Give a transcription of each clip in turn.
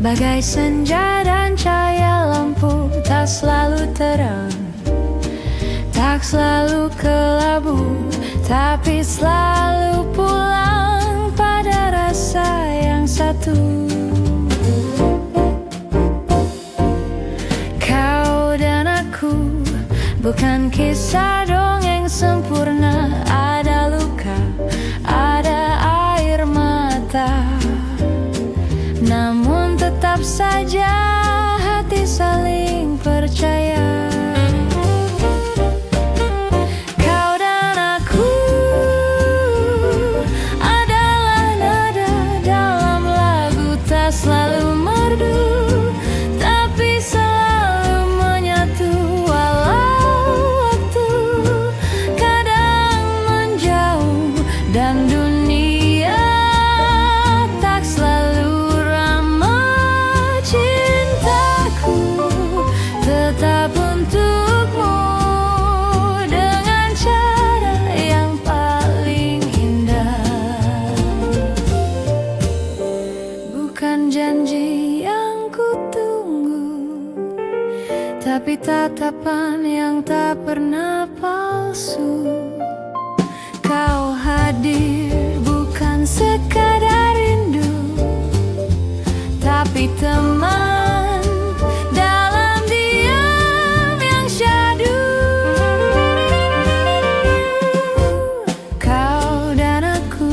Bagai senja dan cahaya lampu, tak selalu terang, tak selalu kelabu, tapi selalu pulang pada rasa yang satu. Kau dan aku bukan kisah dongeng sempurna. Ada luka, ada air mata, namun tetap saja hati saling percaya. Kau dan aku adalah nada dalam lagu, tak selalu merdu, tapi selalu menyatu. Walau waktu kadang menjauh dan dunia tak selalu ramah, cintaku tetap untukmu dengan cara yang paling indah. Bukan janji yang kutunggu, tapi tatapan yang tak pernah palsu. Kau hadir bukan sekadar rindu, tapi teman dalam diam yang syahdu. Kau dan aku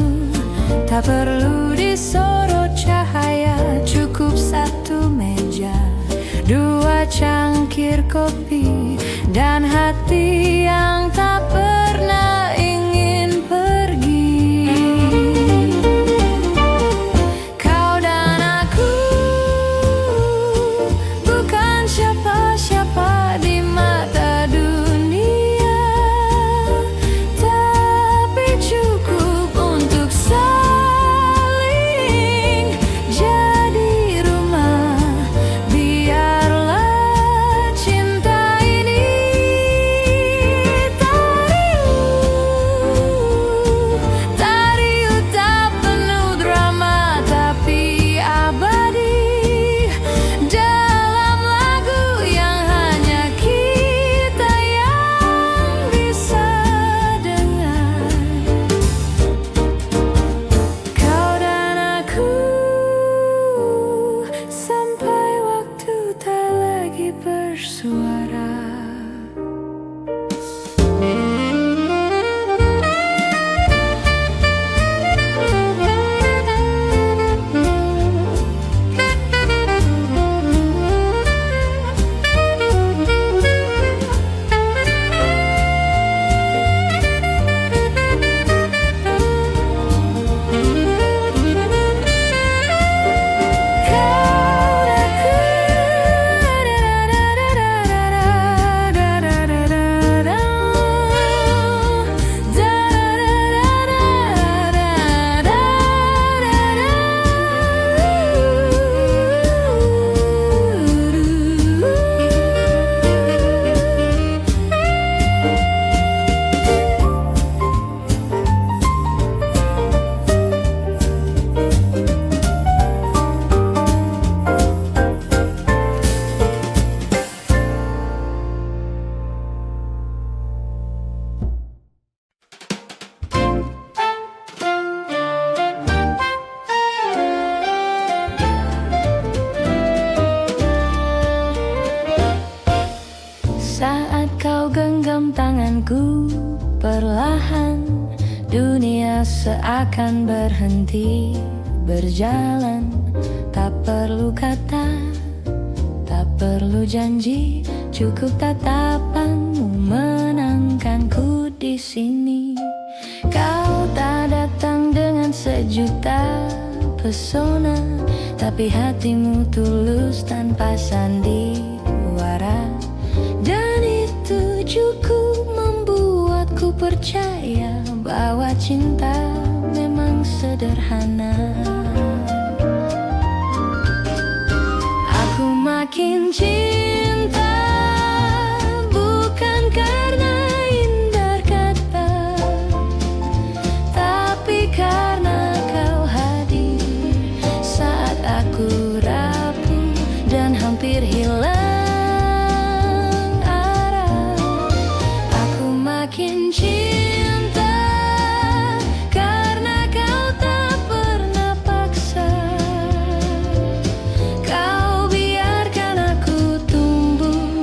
tak perlu disorot cahaya, cukup satu meja, dua cangkir kopi, dan hati yang tak pernah ingin pergi. Kau dan aku bukan siapa-siapa di mata dunia, tapi cukup untuk saling jadi rumah. Biarlah cinta ini tariu tak penuh drama, tapi abadi dalam lagu yang hanya kita yang bisa dengar. Kau dan aku sampai waktu tak lagi bersuara. Saat kau genggam tanganku perlahan, dunia seakan berhenti berjalan. Tak perlu kata, tak perlu janji, cukup tatapanmu menangkanku di sini. Kau tak datang dengan sejuta pesona, tapi hatimu tulus tanpa sandiwara. Dan itu cukup membuatku percaya bahwa cinta memang sederhana. Aku makin cinta bukan karena indah kata, tapi karena kau hadir saat aku rapuh dan hampir hilang arah. Aku makin cinta karena kau tak pernah paksa. Kau biarkan aku tumbuh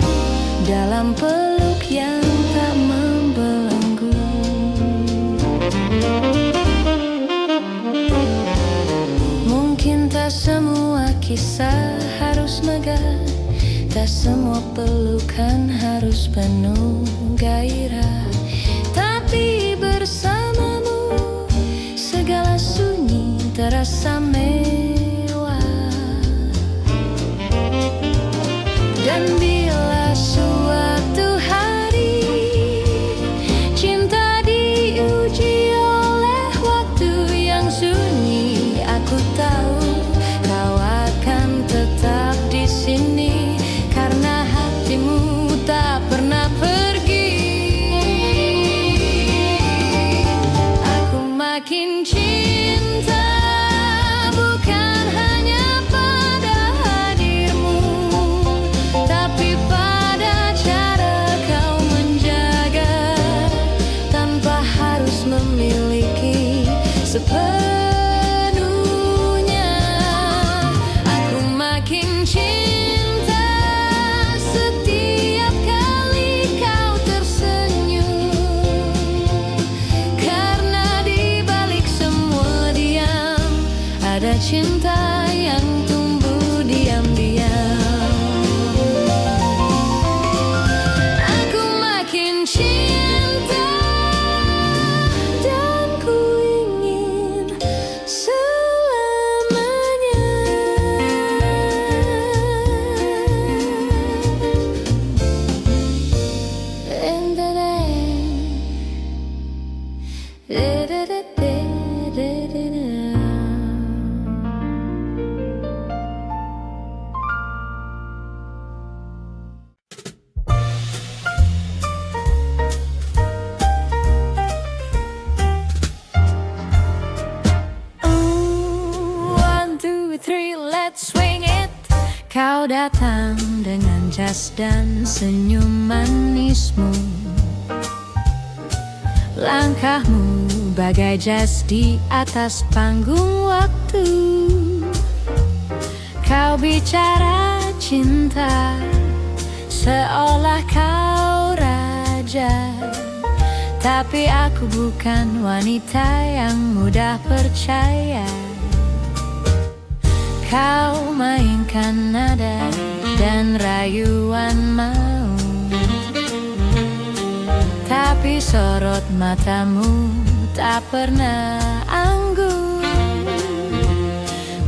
dalam peluk yang tak membelenggu. Mungkin tak semua kisah harus megah, tak semua pelukan harus penuh gairah, tapi bersamamu segala sunyi terasa mewah. Dan bila suatu hari cinta diuji oleh waktu yang sunyi, aku tahu kau akan tetap di sini karena hatimu tak pernah pergi. Aku makin cinta bukan hanya pada hadirmu, tapi pada cara kau menjaga tanpa harus memiliki sepenuhnya. Aku makin cinta setiap kali kau tersenyum, karena di balik semua diam ada cinta yang tumbuh diam-diam. Aku makin cinta dan ku ingin selamanya. One, two, three, let's swing it. Kau datang dengan jas dan senyum manismu. Langkahmu bagai jas di atas panggung waktu. Kau bicara cinta seolah kau raja, tapi aku bukan wanita yang mudah percaya. Kau mainkan nada dan rayuan maut, tapi sorot matamu tak pernah anggun.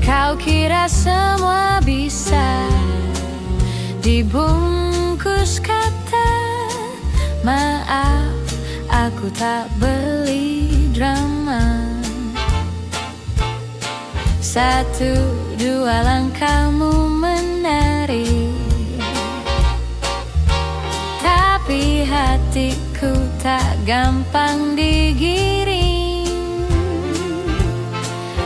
Kau kira semua bisa dibungkus kata maaf, aku tak beli drama. Satu dua langkahmu menari, tapi hatiku tak gampang digiring.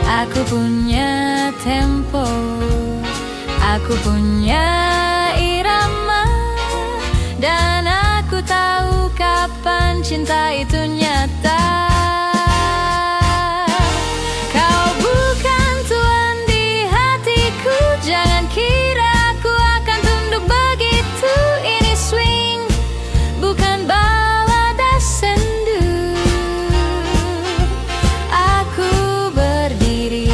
Aku punya tempo, aku punya irama, dan aku tahu kapan cinta itu nyata. Kau bukan tuan di hatiku, jangan kira aku akan tunduk begitu. Ini swing, bukan balada sendu. Aku berdiri,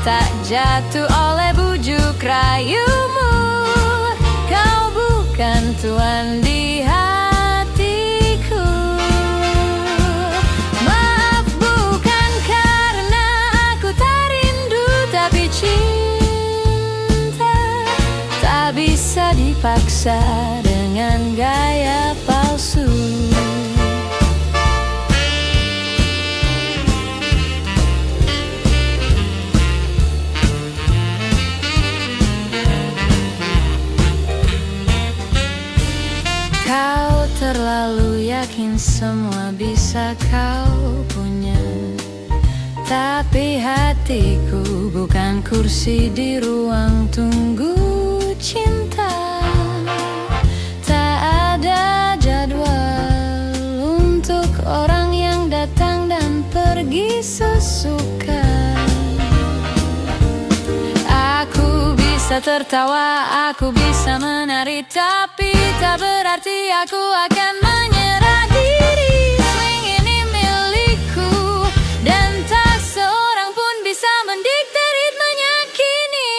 tak jatuh oleh bujuk rayumu. Kau bukan tuan di hatiku. Maaf, bukan karena aku tak rindu, tapi cinta tak bisa dipaksa dengan gaya palsu. kau punya. Tapi hatiku bukan kursi di ruang tunggu cinta. Tak ada jadwal untuk orang yang datang dan pergi sesuka. Aku bisa tertawa, aku bisa menari, tapi tak berarti aku akan menyerah diri. Swing ini milikku, dan tak seorang pun bisa mendikte ritmenya kini.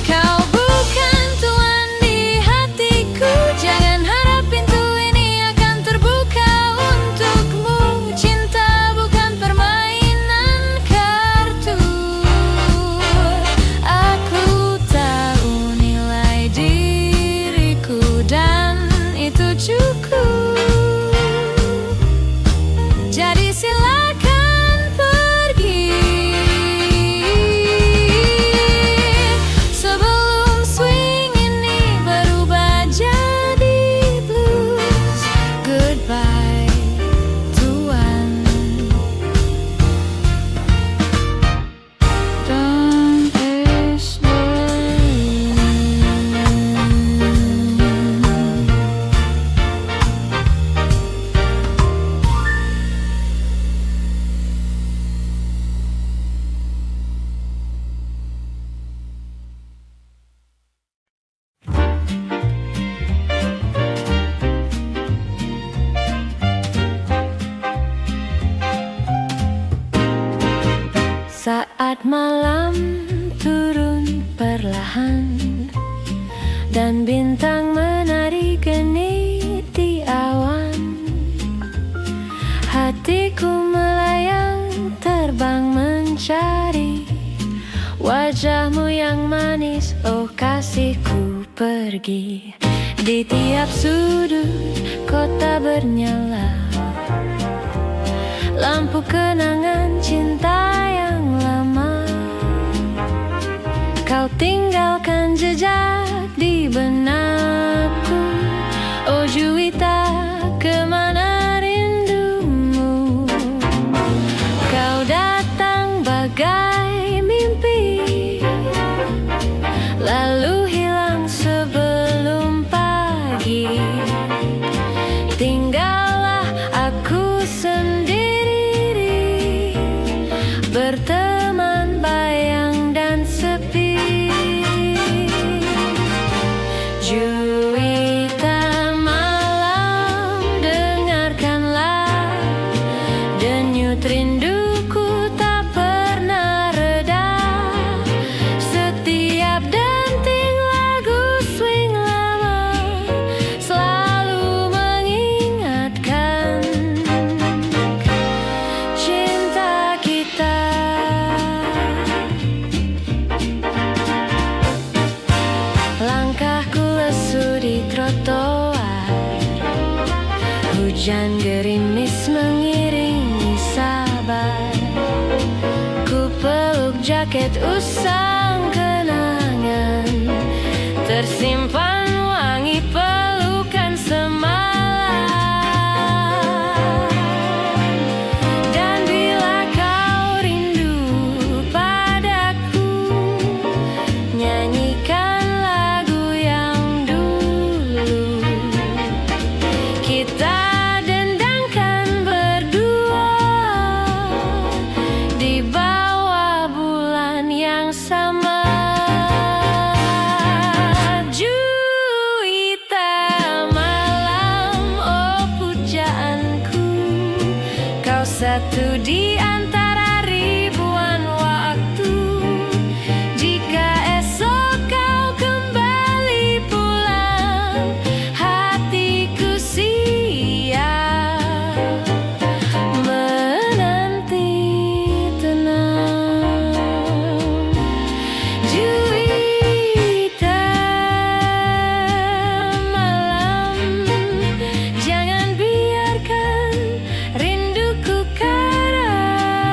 Kau bukan tuan di hatiku, jangan harap pintu ini akan terbuka untukmu. Cinta bukan permainan kartu. Aku tahu nilai diriku dan itu cukup. Jadi silakan pergi sebelum swing ini berubah jadi blues. Goodbye, tuan. Don't Saat malam turun perlahan dan bintang menari genit di awan, hatiku melayang terbang mencari wajahmu yang manis. Oh kasihku, pergi di tiap sudut kota bernyala lampu kenangan cinta yang lama. Kau tinggalkan jejak di benakku. Oh Juwita, kemana rindumu? Kau datang bagai mimpi, lalu hilang sebelum pagi. Tinggallah aku sendiri, berteman bayang dan sepi. Juwita malam, dengarkanlah denyut rinduku tak pernah reda. Setiap denting lagu swing lama selalu mengingatkan cinta kita. Langkahku lesu di trotoar, hujan gerimis mengiringi sabar. Ku peluk jaket usang kenangan, tersimpan wangi pelukan semalam. Dan bila kau rindu padaku, nyanyikan lagu yang dulu kita dendangkan berdua di bawah bulan yang sama. Juwita malam, oh pujaanku, kau satu di antara ribuan waktu. Jika esok kau kembali pulang, hatiku siap menanti tenang. Juwita malam, jangan biarkan rinduku karam.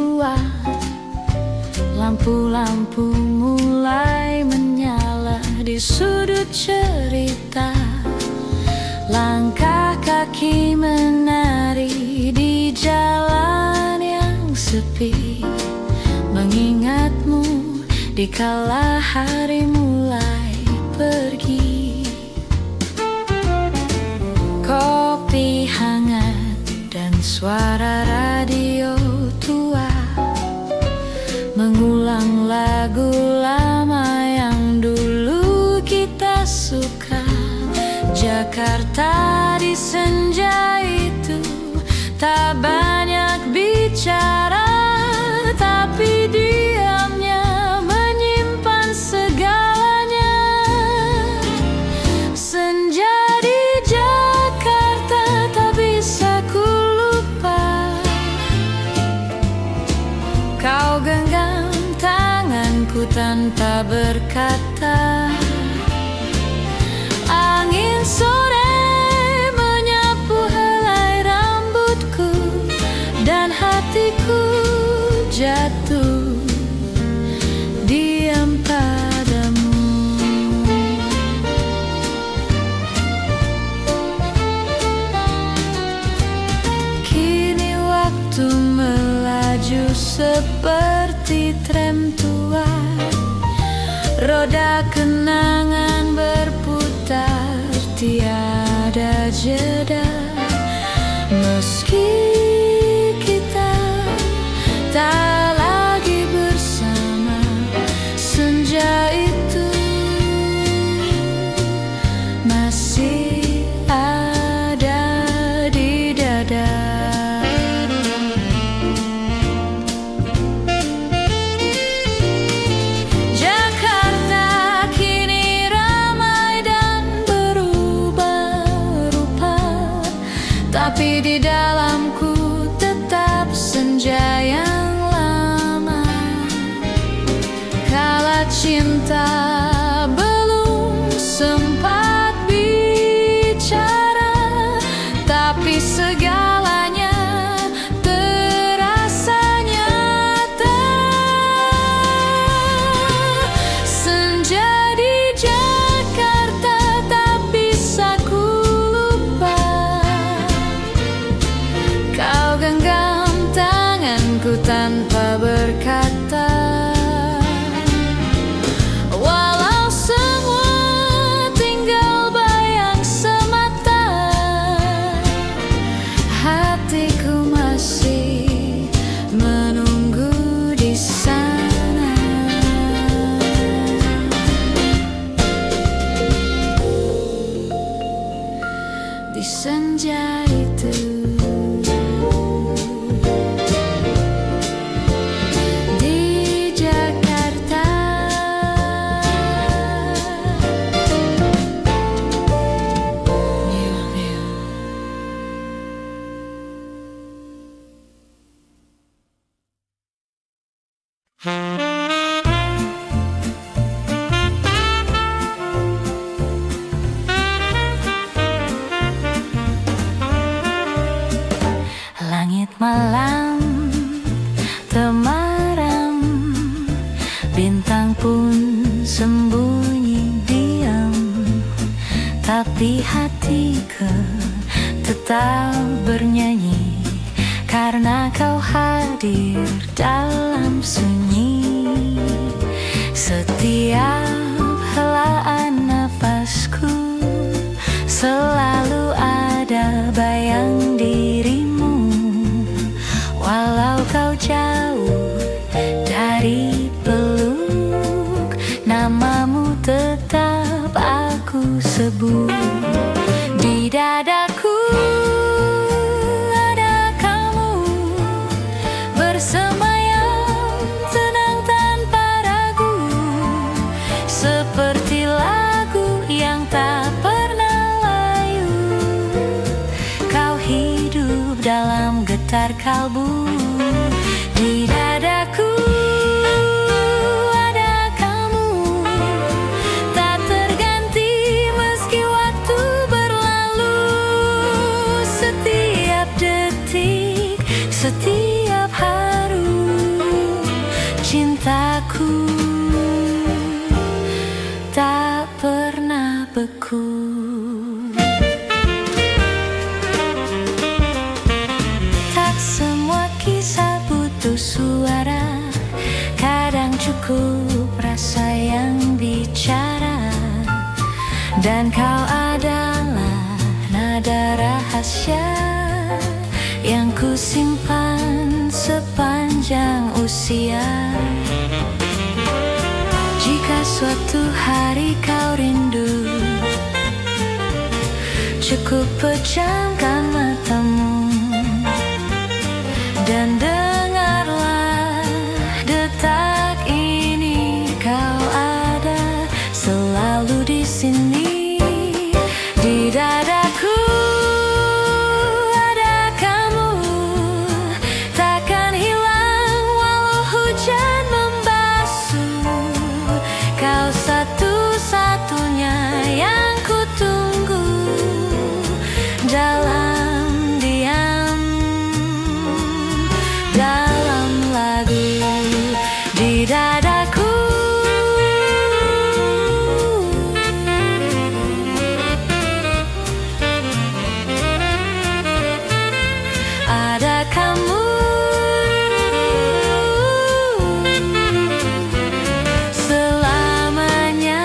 tua, lampu-lampu mulai menyala di sudut cerita. Langkah kaki menari di jalan yang sepi, mengingatmu di kala hari mulai pergi. Kopi hangat dan suara radio tua mengulang lagu lama yang dulu kita suka. Jakarta di senja itu tak banyak bicara, tapi diamnya menyimpan segalanya. Senja di Jakarta tak bisa ku lupa. Kau genggam tanganku tanpa berkata. Angin sore menyapu helai rambutku, dan hatiku jatuh diam padamu. Kini waktu melaju seperti tram tua, roda kenangan berputar tiada jeda. Meski kita tak lagi bersama, senja itu masih ada di dada. Tapi di dalamku tetap senja yang lama. Kala cinta belum sempat bicara, tapi segalanya terasa nyata. Senja di Jakarta tak bisa ku lupa. Kau genggam tanganku tanpa berkata. Walau semua tinggal bayang semata, hatiku masih menunggu di sana. Di senja itu, langit malam temaram, bintang pun sembunyi diam, tapi hatiku tetap bernyanyi karena kau hadir dalam sunyi. Setiap helaan nafasku selalu ada bayang dirimu. Walau kau jauh dari peluk, namamu tetap aku sebut. Di dadaku ada kamu, bersemayam tenang tanpa ragu, seperti lagu yang tak pernah layu. dadaku tak pernah beku. Tak semua kisah butuh suara, kadang cukup rasa yang bicara. Dan kau adalah nada rahasia yang ku simpan sepanjang usia. Jika suatu hari kau rindu, cukup pejamkan matamu dan dengarlah detak ini. Kau ada selalu di sini, di dadaku ada kamu, takkan hilang walau hujan membasuh. Kau satu-satunya yang ku tunggu dalam diam, dalam lagu di dadaku. Ada kamu selamanya.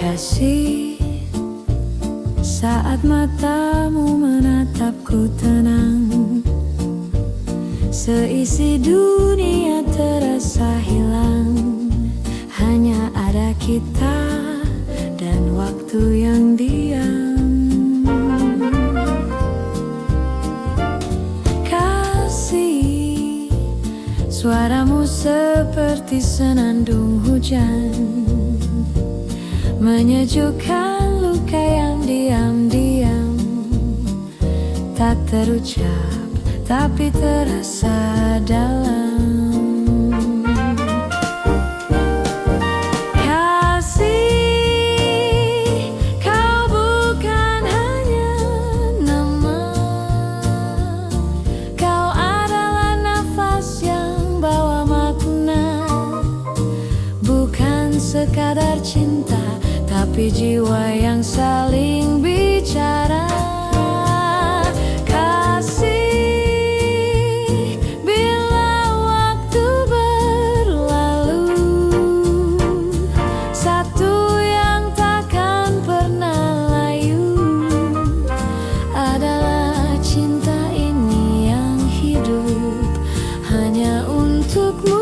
Kasih, saat matamu menatapku tenang, seisi dunia terasa hilang. Hanya ada kita dan waktu yang diam. Kasih, suaramu seperti senandung hujan, menyejukkan luka yang diam-diam, tak terucap tapi terasa dalam. Kasih, kau bukan hanya nama, kau adalah nafas yang bawa makna. Bukan sekadar cinta, tapi jiwa yang saling bicara. Kasih, bila waktu berlalu, satu yang takkan pernah layu adalah cinta ini yang hidup hanya untukmu.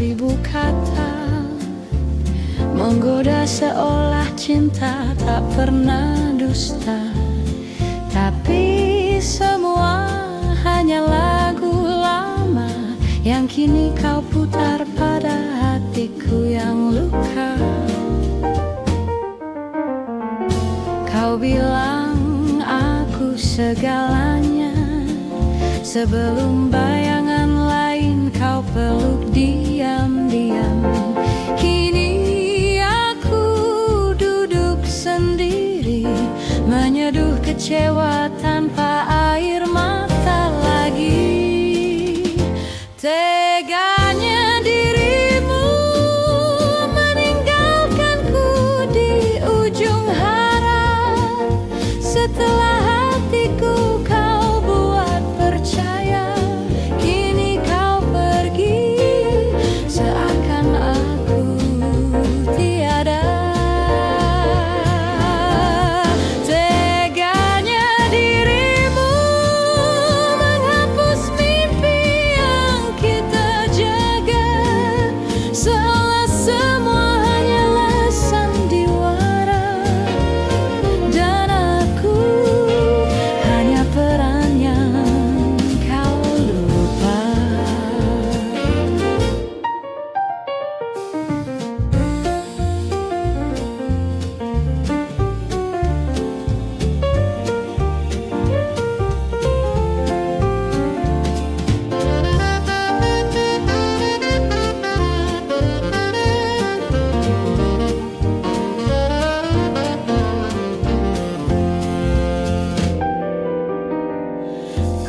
seribu kata, menggoda seolah cinta tak pernah dusta. Tapi semua hanya lagu lama yang kini kau putar pada hatiku yang luka. Kau bilang aku segalanya, sebelum bayangan lain kau peluk diam-diam. Kini aku duduk sendiri, menyeduh kecewa tanpa air mata lagi. Teganya dirimu meninggalkanku di ujung harap. Setelah hatiku kau buat percaya, kini kau pergi seakan aku tiada. Teganya dirimu menghapus mimpi yang kita jaga, seolah semua hanyalah sandiwara, dan aku hanya peran yang kau lupa.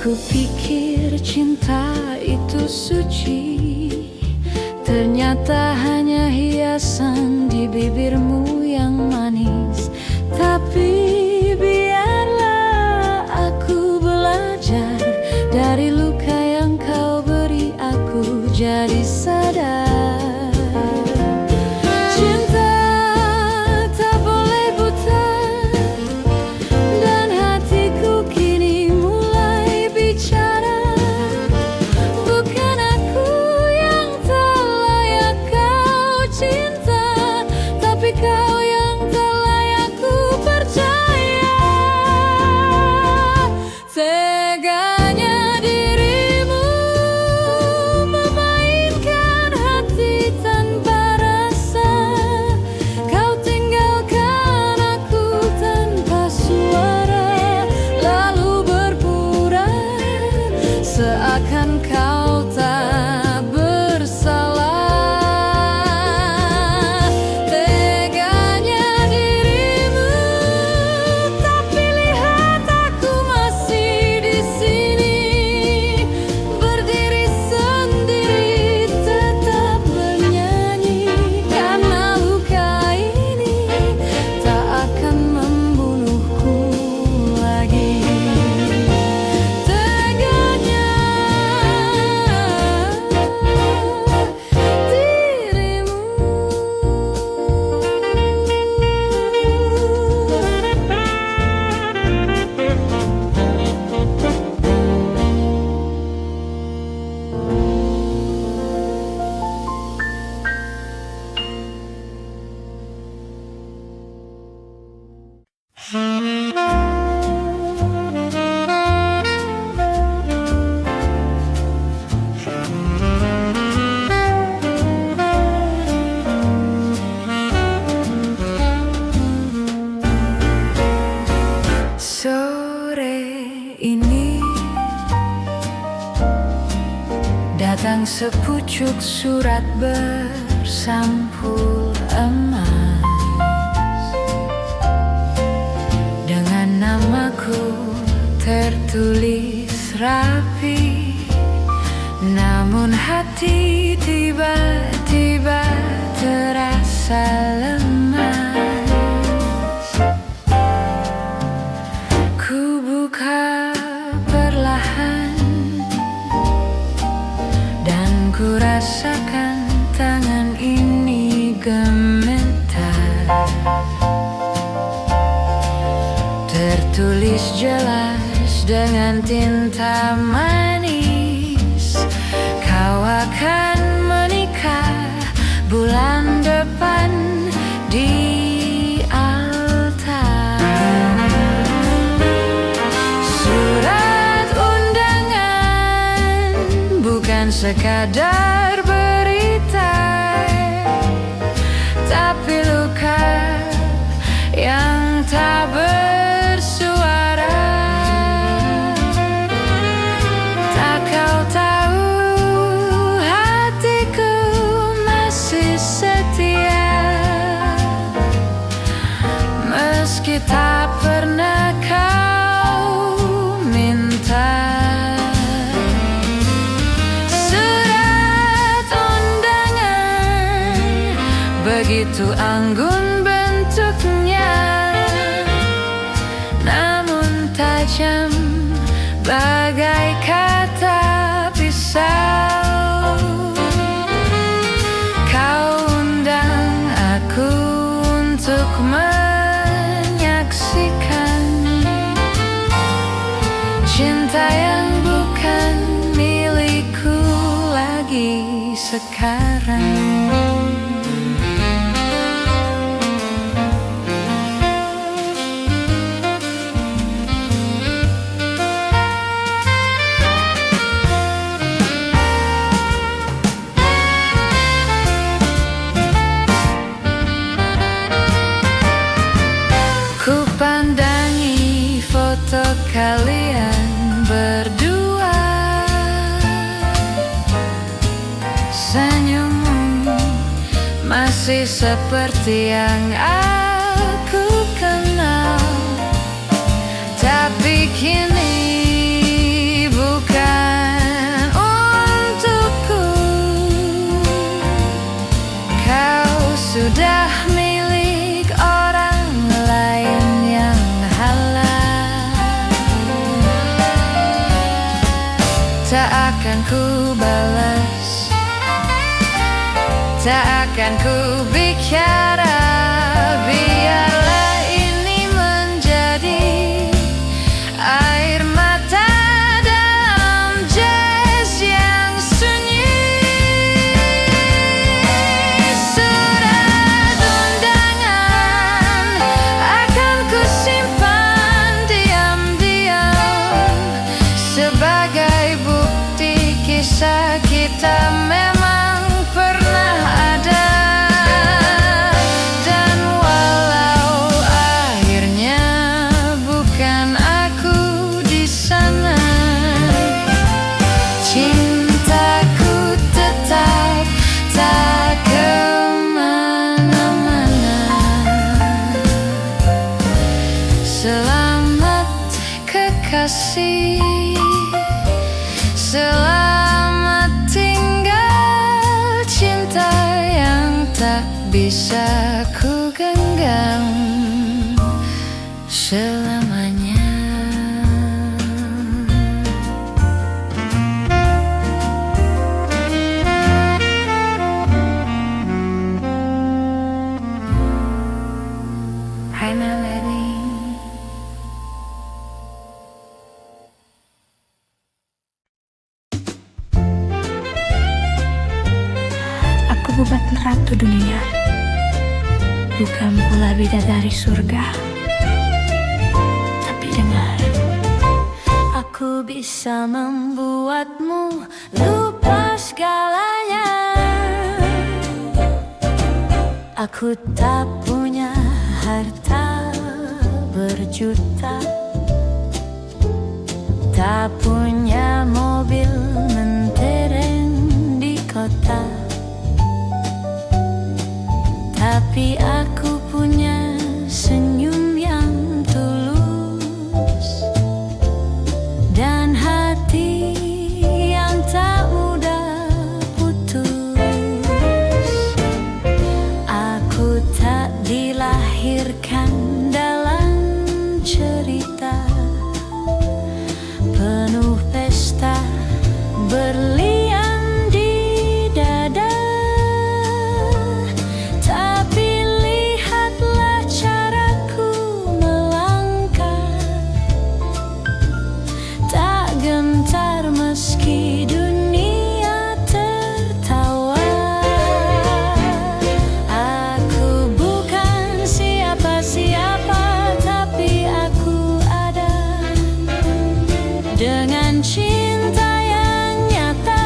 Kupikir cinta itu suci, ternyata hanya hiasan di bibirmu yang manis. Tapi biarlah aku belajar dari luka yang kau beri aku, jadi sadar cinta tak boleh buta. Dan hatiku kini mulai bicara, bukan aku yang tak layak kau cinta, tapi kau yang tak layak ku percaya. Teganya dirimu memainkan hati tanpa rasa. Kau tinggalkan aku tanpa suara, lalu berpura seakan kau tak bersalah. Teganya dirimu, tapi lihat aku masih di sini, berdiri sendiri tetap bernyanyi, karena luka ini tak akan membunuhku lagi. Teganya sore ini datang sepucuk surat bersampul emas dengan namaku tertulis rapi, namun hati tiba-tiba terasa lemas. Ku buka perlahan dan ku rasakan tangan ini gemetar. Tertulis jelas dengan tinta manis, kau akan menikah sekadar berita, tapi luka yang tak bersuara. Tak kau tahu hatiku masih setia, meski tak pernah kau minta. Surat undangan begitu anggun bentuknya, namun tajam bagai kata pisau. Kau undang aku untuk menyaksikan cinta yang bukan milikku lagi sekarang. Ku pandangi foto kalian berdua, senyummu masih seperti yang aku kenal, tapi kini bukan untukku. Kau sudah milik orang lain yang halal. Tak akan ku balas, tak akan ku bicara. Biarlah ini menjadi air mata dalam jazz yang sunyi. Surat undangan akan ku simpan diam-diam sebagai bukti kisah kita memang pernah ada. Dan walau akhirnya bukan aku di sana, cintaku tetap tak kemana-mana. Selamat kekasih, selamat tinggal, cinta yang tak bisa ku genggam selamanya. Hai Naledi. Aku bukan ratu dunia, bukan pula bidadari surga. Tapi dengar, Aku bisa membuatmu lupa segalanya. Aku tak punya harta berjuta, tak punya mobil mentereng di kota, tapi aku punya senyum yang tulus dan hati yang tak mudah putus. Aku tak dilahirkan dalam cerita penuh pesta berlian di dada, tapi lihatlah caraku melangkah, tak gentar meski dunia tertawa. Aku bukan siapa-siapa, tapi aku ada dengan cinta yang nyata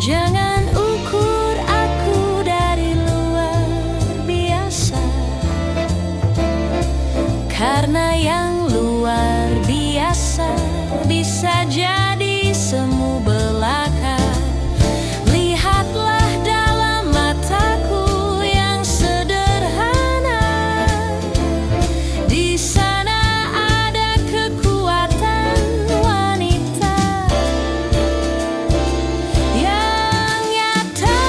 Jangan ukur aku dari luar biasa, karena yang luar biasa bisa jadi semu belaka. Lihatlah dalam mataku yang sederhana, di sana ada kekuatan wanita yang nyata.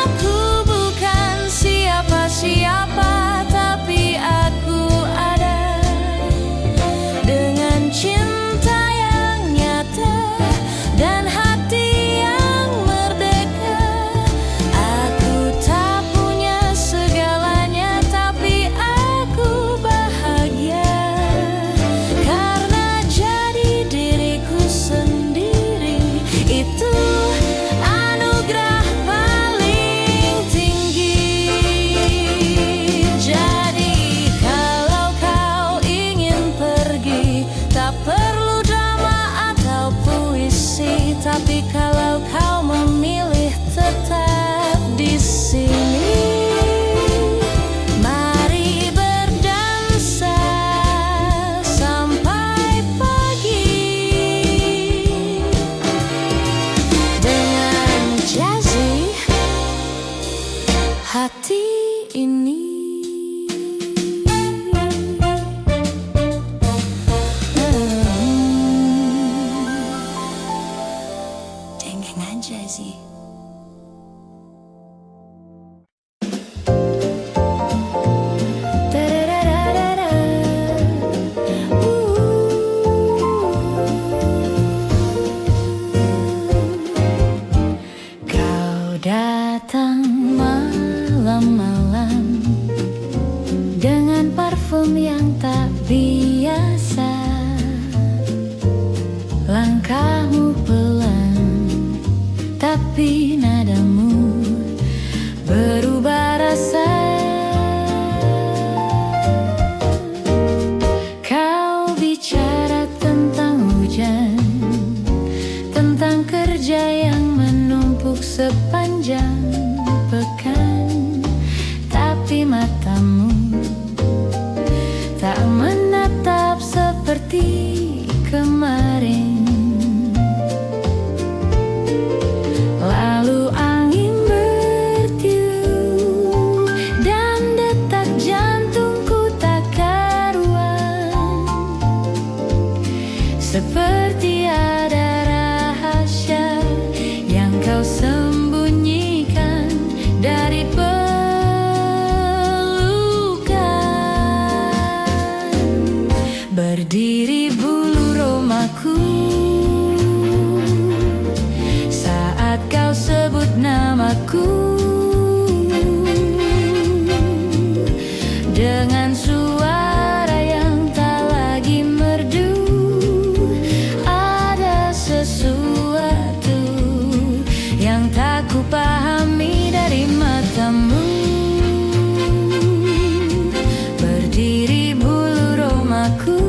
Aku bukan siapa-siapa, tapi aku ada dengan cinta yang nyata dan hati yang merdeka. Aku tak punya segalanya, tapi aku bahagia karena jadi diriku sendiri. Itu anugerah paling tinggi. Jadi kalau kau ingin pergi, tak perlu drama atau puisi. Tapi kalau kau memilih tetap di sini, mari berdansa sampai pagi dengan jazzy hati ini. Dengangan jazzy. Kau datang malam-malam dengan parfum yang tak biasa. Langkahmu pelan, tapi nadamu berubah rasa. Kau bicara tentang hujan, tentang kerja yang menumpuk sepanjang pekan, tapi matamu tak menatap seperti kemarin. Lalu angin bertiup dan detak jantungku tak karuan, seperti ada rahasia yang kau sembunyikan dari pelukan. Berdiri bulu romaku saat kau sebut namaku, dengan suara yang tak lagi merdu. Ada sesuatu yang tak kupahami dari matamu. Berdiri bulu romaku,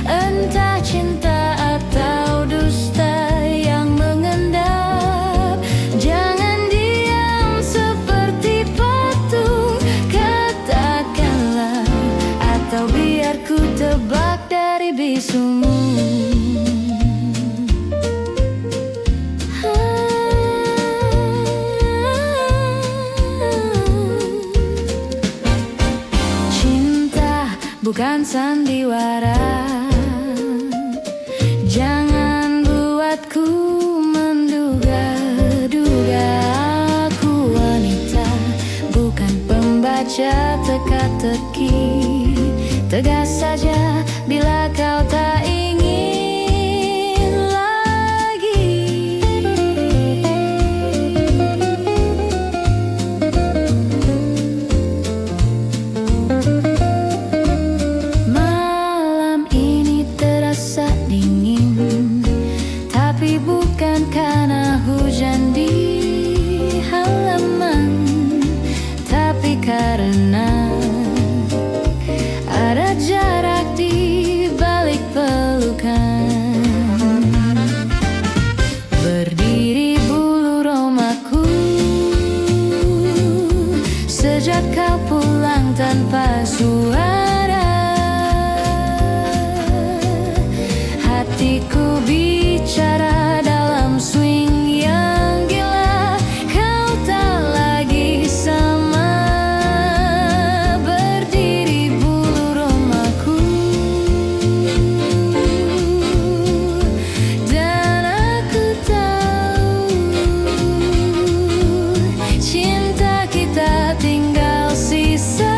entah cinta atau dusta yang mengendap. Jangan diam seperti patung, katakanlah, atau biar ku tebak dari bisumu. Cinta bukan sandiwara, jangan buatku menduga-duga. Aku wanita, bukan pembaca teka-teki. Tegas saja bila kau tak ingin lagi. Malam ini terasa dingin, tapi bukan karena hujan di halaman, tapi karena ada jarak di balik pelukan. hatiku bicara dalam swing yang gila. Kau tak lagi sama, berdiri bulu romaku. Dan aku tahu cinta kita tinggal sisa.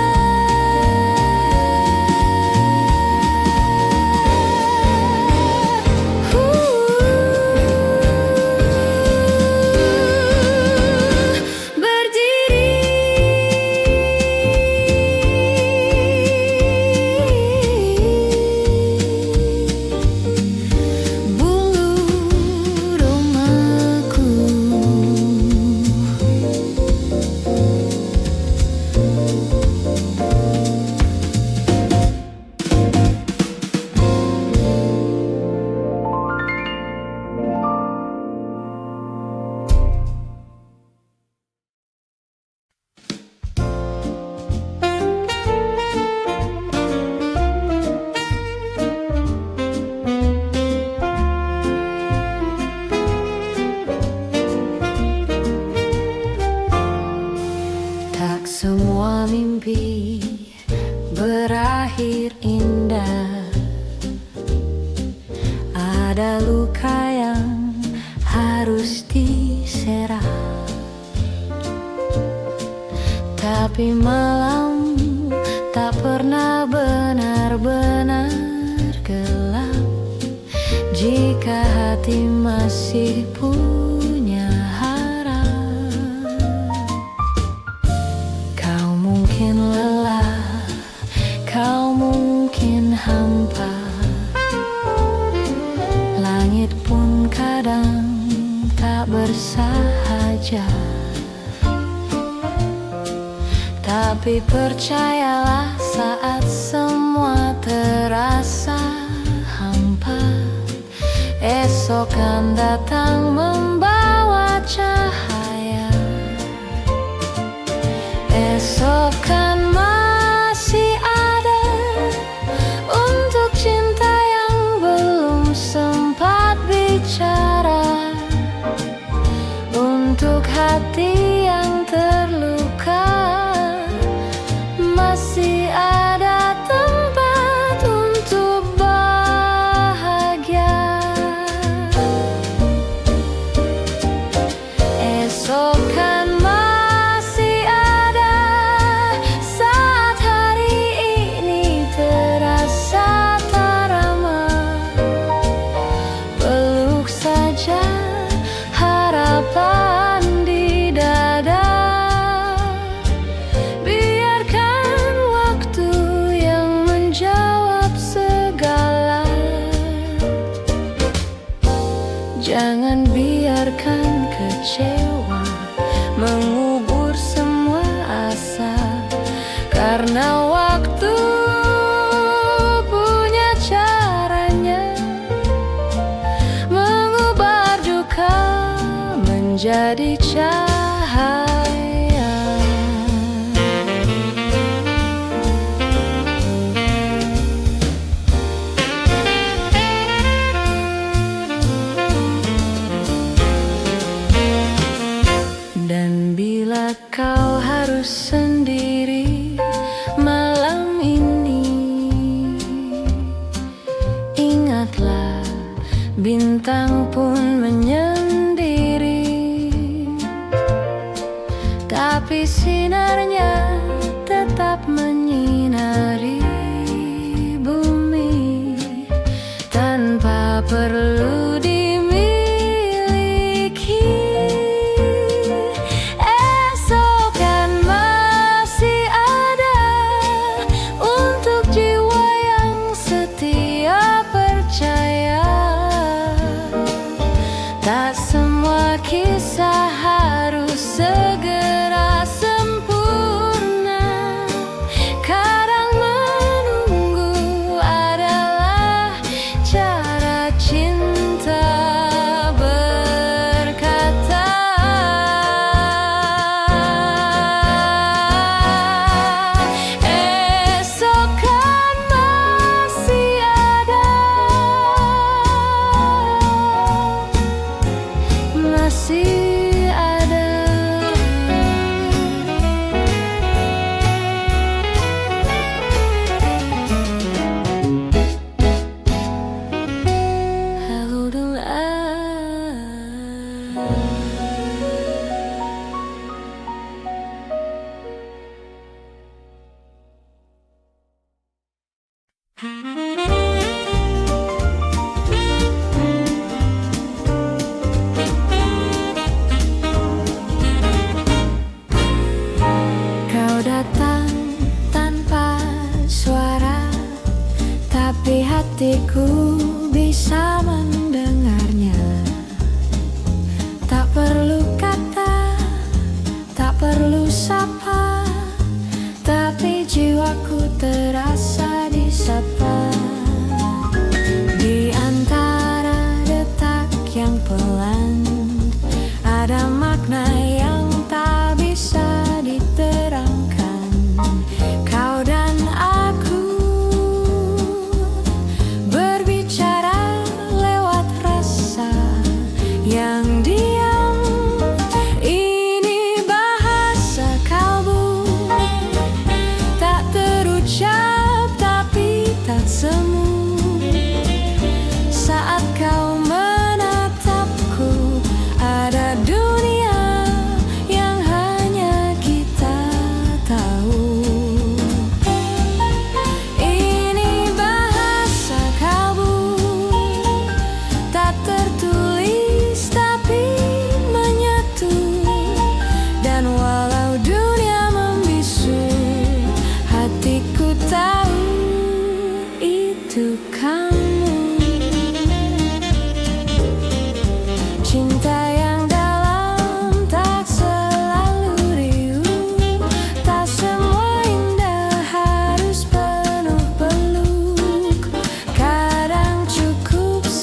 Tak semua mimpi berakhir indah. Ada luka yang harus diserah. Tapi malam tak pernah benar-benar gelap jika hati masih punya harap. Kau mungkin lelah, kau mungkin hampa. Langit pun kadang tak bersahaja. Tapi percayalah, saat semua terasa hampa, esok kan datang membawa cahaya. Esok kan masih ada untuk cinta yang belum sempat bicara, untuk hati yang terluka. Masih ada tempat untuk bahagia. Esok kan masih ada saat hari ini terasa tak ramah. Peluk saja harapan di dada. Jangan biarkan kecewa mengubur semua asa, karena waktu punya caranya mengubah duka menjadi cahaya. Dan bila kau harus sendiri malam ini, ingatlah bintang pun menyendiri. Tapi sinarnya tetap menyinari bumi tanpa perlu kisah harus segera sempurna. Kadang menunggu adalah cara cinta.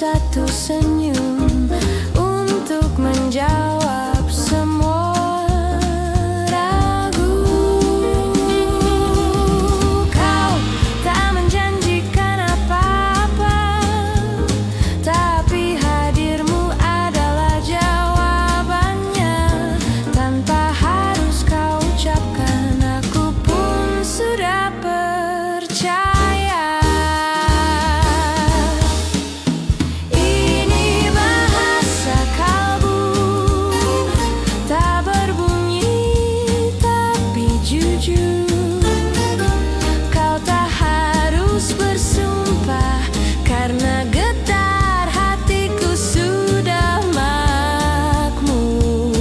satu senyum untuk menjawab semua ragu. Kau tak menjanjikan apa-apa, tapi hadirmu adalah jawabannya. Tanpa harus kau ucapkan, aku pun sudah percaya. Ini bahasa kalbu, tak berbunyi tapi jujur. Kau tak harus bersumpah, karena getar hatiku sudah makmur.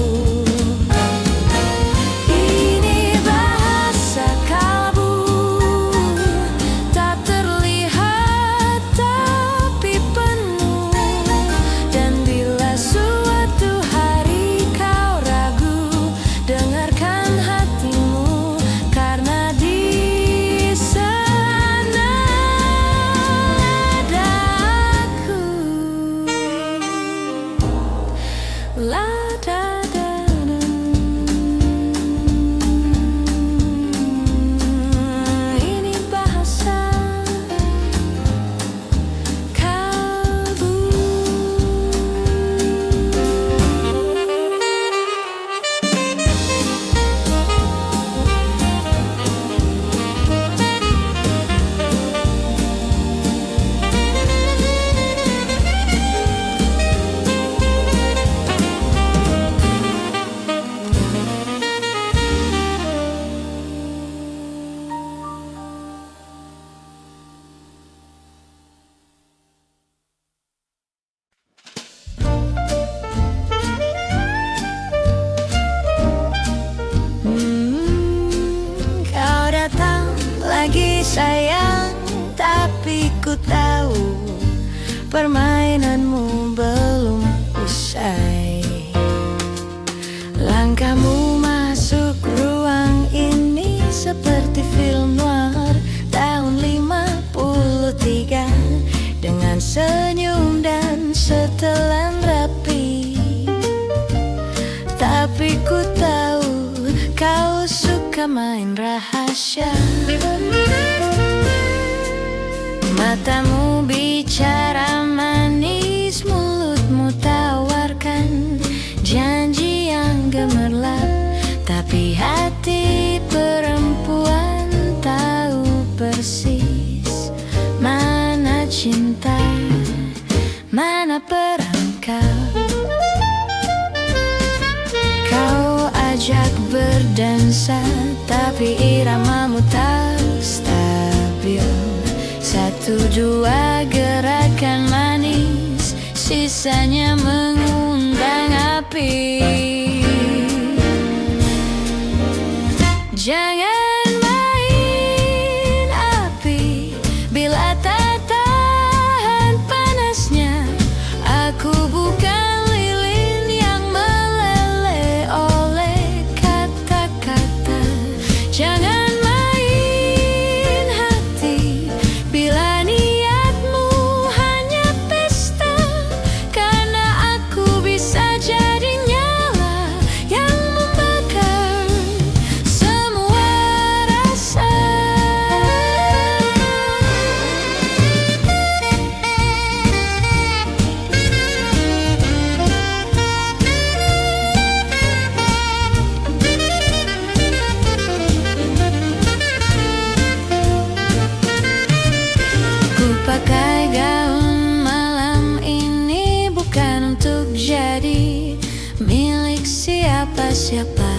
Ini bahasa kalbu, tak terlihat tapi penuh. Dan bila suatu hari kau ragu, dengarkan hatimu, karena di sana ada aku. La da da da. Ini bahasa kalbu. Kau datang lagi sayang, tapi ku tahu permainanmu belum usai. Langkahmu masuk ruang ini seperti film noir tahun 53, dengan senyum dan setelan rapi. Tapi ku tahu kau suka main rahasia. Matamu bicara manis, mulutmu tawarkan janji yang gemerlap. Tapi hati perempuan tahu persis mana cinta, mana perangkap. Kau ajak berdansa, tapi iramamu tak stabil. Satu dua gerakan manis, sisanya mengundang api. Jangan main api bila tak tahan panasnya. Aku bukan lilin yang meleleh oleh kata-kata. Jangan main hati bila niatmu hanya pesta, karena aku bisa jadi nyala yang membakar semua rasa. Ku pakai gaun malam ini bukan untuk jadi milik siapa-siapa,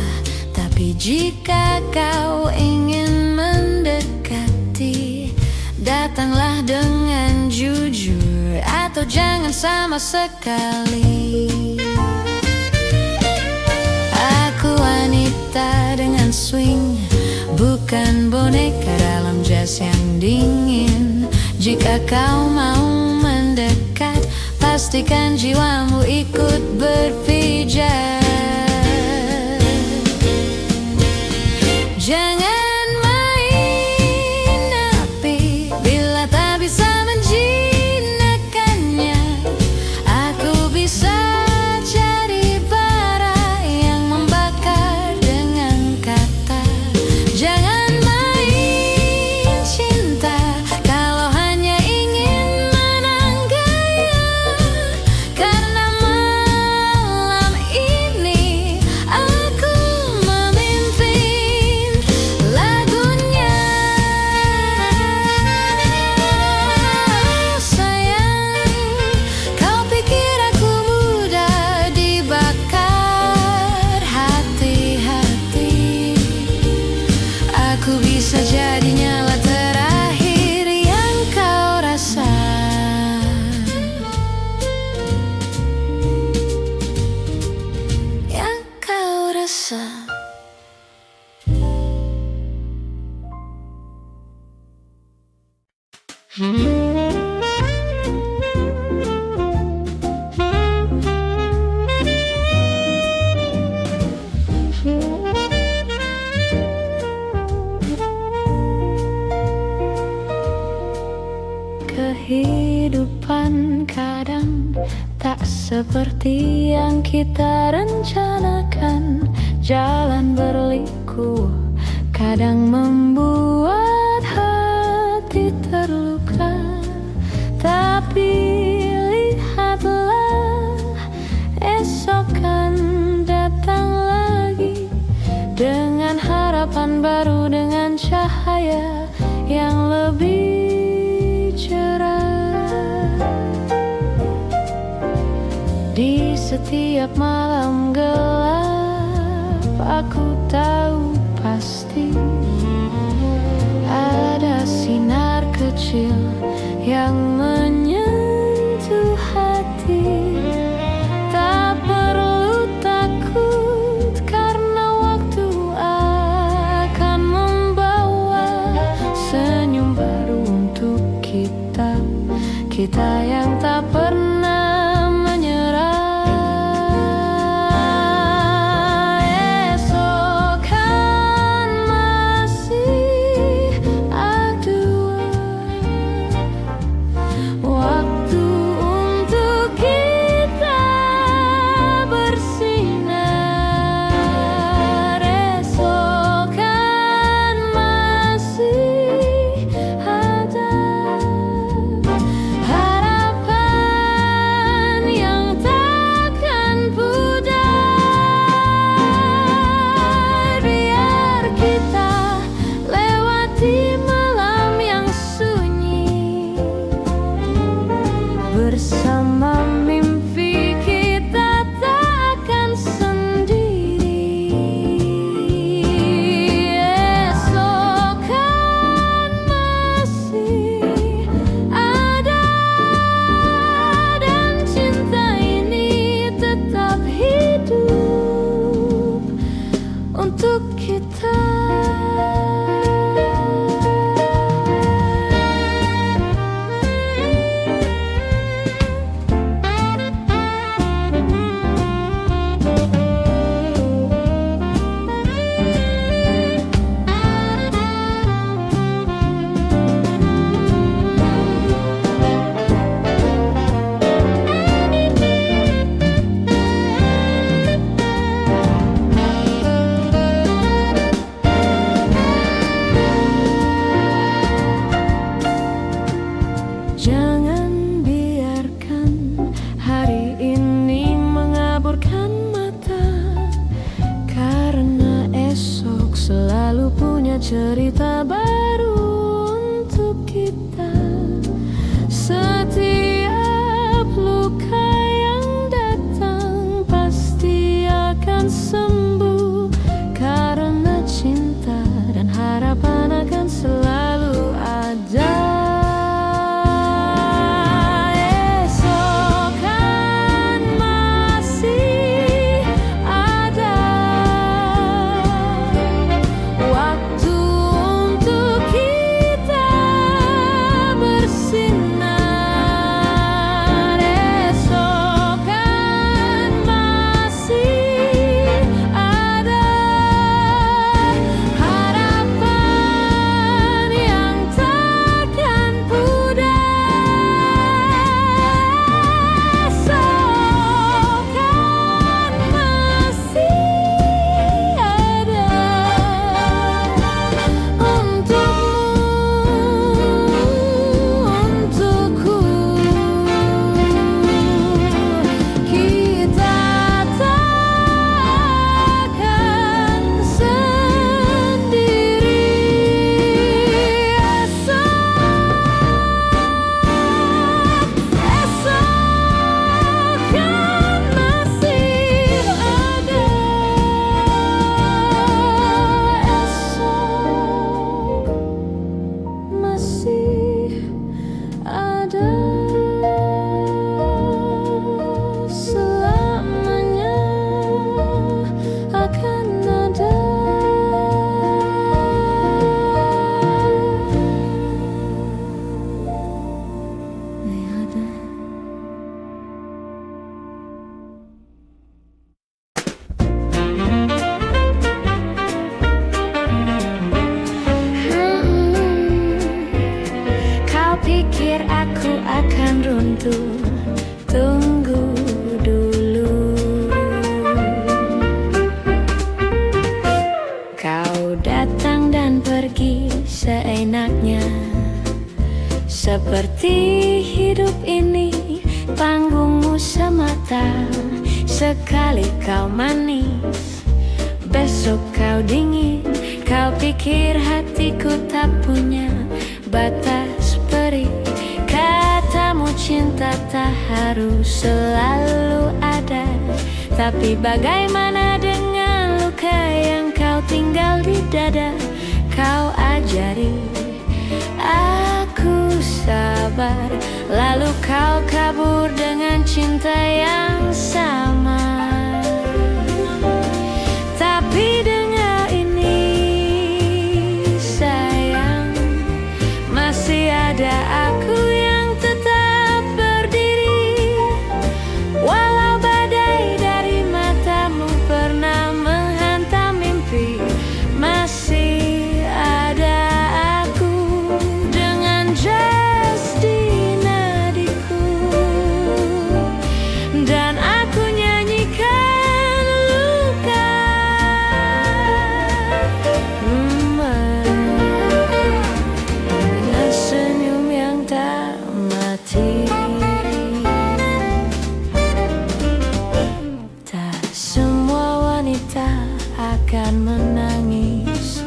tapi jika kau ingin mendekati, datanglah dengan jujur atau jangan sama sekali. Aku wanita dengan swing, bukan boneka dalam jas yang dingin. Jika kau mau mendekat, pastikan jiwamu ikut berpijak. Jangan main api bila tak bisa menjinakkannya. tak seperti yang kita rencanakan. Jalan berliku kadang membuat hati terluka, tapi lihatlah, esok kan datang lagi dengan harapan baru, dengan cahaya yang lebih cerah. Di setiap malam gelap, aku tahu pasti ada sinar kecil yang menyentuh hati. Tak perlu takut, karena waktu akan membawa senyum baru untuk kita, kita yang tak pernah menyerah. Esok kan masih ada waktu untuk kita bersinar. Esok kan masih ada harapan mata. Sekali kau manis, besok kau dingin. Kau pikir hatiku tak punya batas perih. Katamu cinta tak harus selalu ada, tapi bagaimana dengan luka yang kau tinggal di dada? Kau ajari aku sabar, lalu kau kabur dengan cinta yang sama. Tapi dengar ini sayang, masih ada aku yang tetap berdiri. Walau badai dari matamu pernah menghantam mimpi, masih ada aku dengan jas di nadiku. Dan aku nyanyikan luka dengan senyum yang tak mati. Tak semua wanita akan menangis.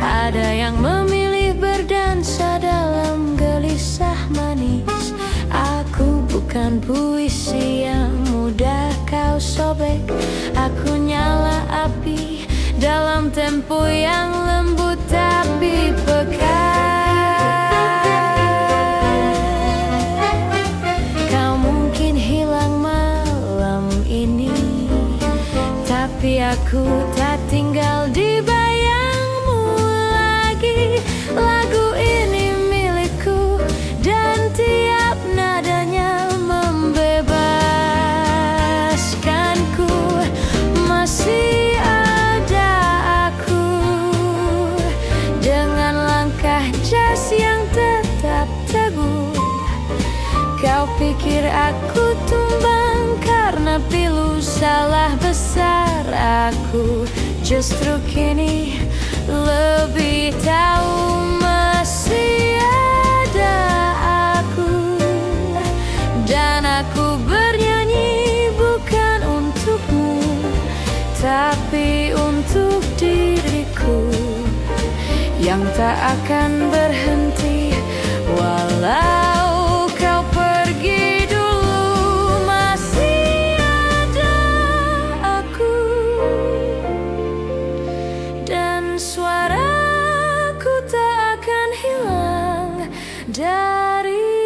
Ada yang memilih berdansa dalam gelisah manis. Aku bukan puisi yang mudah kau sobek. Aku nyala api dalam tempo yang lembut tapi pekat. Kau mungkin hilang malam ini, tapi aku tak tinggal di bayangmu lagi. Lagu ini milikku dan tiap nadanya membebaskanku. Masih ada aku dengan langkah jas yang tetap teguh. Kau pikir aku tumbang karena pilu salah besar. Aku justru kini lebih tahu masih ada aku. Dan aku bernyanyi bukan untukmu, tapi untuk diriku yang tak akan berhenti. Walau kau pergi dulu, masih ada aku. Dan suaraku tak akan hilang darimu.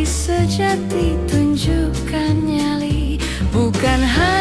lelaki sejati, tunjukkan nyali, bukan hanya